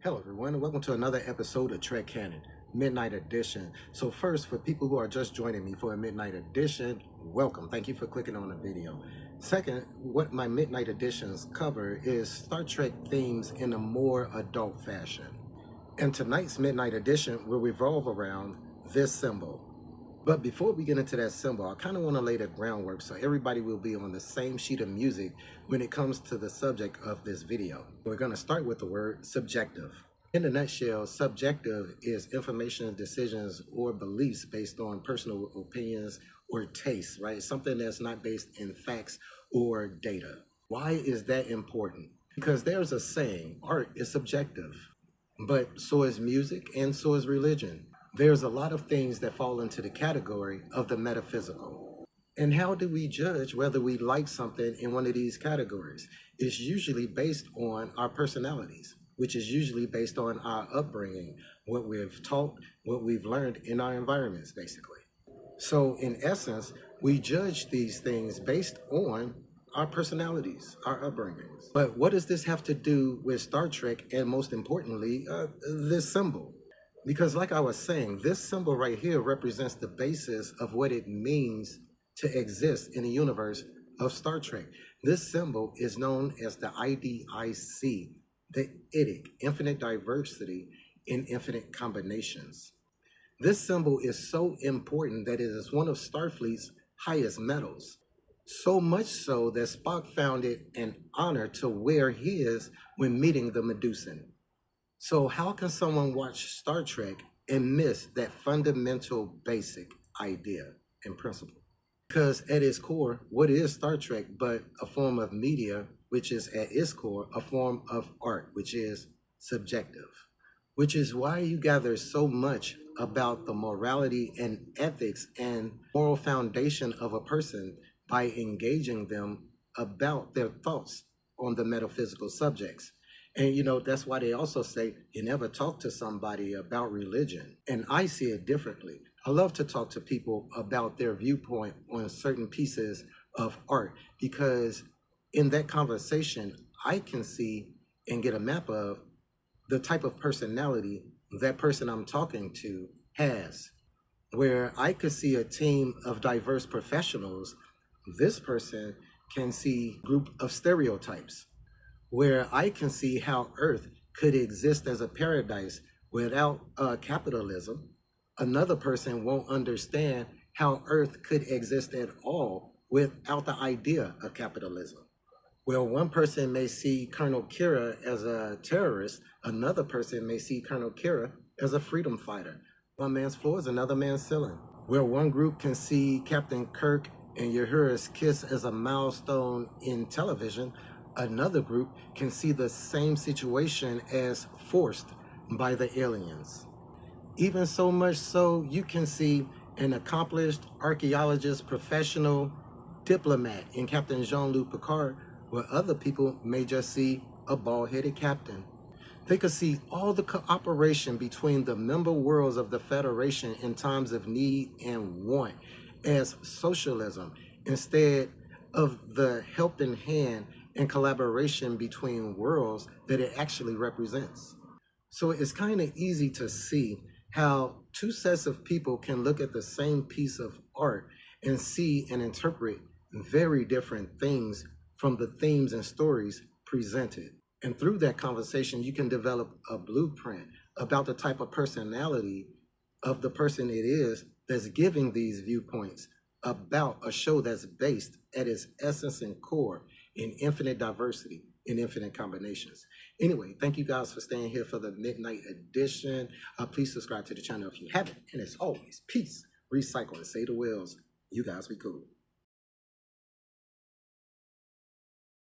Hello everyone and welcome to another episode of Trek Canon, Midnight Edition. So first, for people who are just joining me for a Midnight Edition, welcome. Thank you for clicking on the video. Second, what my Midnight Editions cover is Star Trek themes in a more adult fashion. And tonight's Midnight Edition will revolve around this symbol. But before we get into that symbol, I kind of want to lay the groundwork so everybody will be on the same sheet of music when it comes to the subject of this video. We're going to start with the word subjective. In a nutshell, subjective is information, decisions, or beliefs based on personal opinions or tastes, right? Something that's not based in facts or data. Why is that important? Because there's a saying, art is subjective, but so is music and so is religion. There's a lot of things that fall into the category of the metaphysical. And how do we judge whether we like something in one of these categories? It's usually based on our personalities, which is usually based on our upbringing, what we've taught, what we've learned in our environments, basically. So in essence, we judge these things based on our personalities, our upbringings. But what does this have to do with Star Trek and most importantly, this symbol? Because like I was saying, this symbol right here represents the basis of what it means to exist in the universe of Star Trek. This symbol is known as the IDIC, the IDIC, Infinite Diversity in Infinite Combinations. This symbol is so important that it is one of Starfleet's highest medals. So much so that Spock found it an honor to wear his when meeting the Medusan. So how can someone watch Star Trek and miss that fundamental basic idea and principle? Because at its core, what is Star Trek but a form of media, which is at its core a form of art, which is subjective, which is why you gather so much about the morality and ethics and moral foundation of a person by engaging them about their thoughts on the metaphysical subjects. And that's why they also say you never talk to somebody about religion. And I see it differently. I love to talk to people about their viewpoint on certain pieces of art because in that conversation, I can see and get a map of the type of personality that person I'm talking to has. Where I could see a team of diverse professionals, this person can see a group of stereotypes. Where I can see how Earth could exist as a paradise without capitalism, another person won't understand how Earth could exist at all without the idea of capitalism. Well, one person may see Colonel Kira as a terrorist, another person may see Colonel Kira as a freedom fighter. One man's floor is another man's ceiling. Where one group can see Captain Kirk and Uhura's kiss as a milestone in television, another group can see the same situation as forced by the aliens. Even so much so, you can see an accomplished archaeologist, professional, diplomat in Captain Jean-Luc Picard, where other people may just see a bald-headed captain. They could see all the cooperation between the member worlds of the Federation in times of need and want as socialism instead of the helping hand and collaboration between worlds that it actually represents. So it's kind of easy to see how two sets of people can look at the same piece of art and see and interpret very different things from the themes and stories presented. And through that conversation, you can develop a blueprint about the type of personality of the person it is that's giving these viewpoints about a show that's based at its essence and core in infinite diversity, in infinite combinations. Anyway, thank you guys for staying here for the Midnight Edition. Please subscribe to the channel if you haven't. And as always, peace, recycle, and say the whales. You guys be cool.